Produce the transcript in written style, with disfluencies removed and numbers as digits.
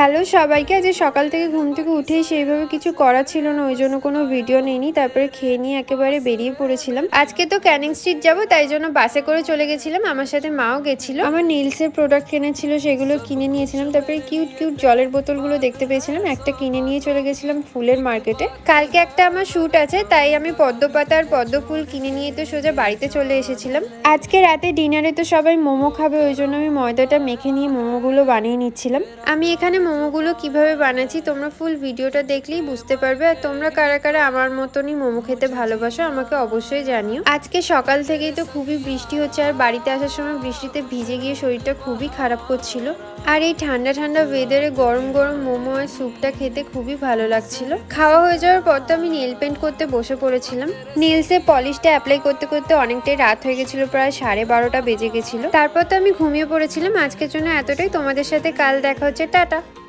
Hello সবাইকে। আজ সকাল থেকে ঘুম থেকে উঠেই সেইভাবে কিছু করা ছিল না, ওই জন্য কোনো ভিডিও নেইনি। তারপরে খেয়ে নিয়ে একেবারে বেরিয়ে পড়েছিলাম। আজকে তো ক্যানিং স্ট্রিট যাব, তাই জন্য বাসে করে চলে গেছিলাম। আমার সাথে মাও গেছিল। আমার নেলসের প্রোডাক্ট কেনেছিল, সেগুলো কিনে নিয়েছিলাম। তারপরে কিউট কিউট জলের বোতলগুলো দেখতে পেয়েছিলাম, একটা কিনে নিয়ে চলে গেছিলাম ফুলের মার্কেটে। কালকে একটা আমার শ্যুট আছে, তাই আমি পদ্ম পাতা আর পদ্ম ফুল কিনে নিয়ে তো সোজা বাড়িতে চলে এসেছিলাম। আজকে রাতে ডিনারে তো সবাই মোমো খাবে, ওই জন্য আমি ময়দাটা মেখে নিয়ে মোমোগুলো বানিয়ে নিচ্ছিলাম। আমি এখানে মোমোগুলো কিভাবে বানাচ্ছি তোমরা ফুল ভিডিওটা দেখলেই বুঝতে পারবে। আর তোমরা কারা কারা আমার মতনই মোমো খেতে ভালোবাসো আমাকে অবশ্যই জানিও। আজকে সকাল থেকেই তো খুবই বৃষ্টি হচ্ছে, আর বাড়িতে আসার সময় বৃষ্টিতে ভিজে গিয়ে শরীরটা খুবই খারাপ করছিল। আর এই ঠান্ডা ঠান্ডা ওয়েদারে গরম গরম মোমো আর স্যুপটা খেতে খুবই ভালো লাগছিল। খাওয়া হয়ে যাওয়ার পর তো আমি নেল পেন্ট করতে বসে পড়েছিলাম। নেলসে পলিশটা অ্যাপ্লাই করতে করতে অনেকটাই রাত হয়ে গেছিল, প্রায় 12:30 বেজে গেছিল। তারপর তো আমি ঘুমিয়ে পড়েছিলাম। আজকের জন্য এতটাই। তোমাদের সাথে কাল দেখা হচ্ছে। টাটা।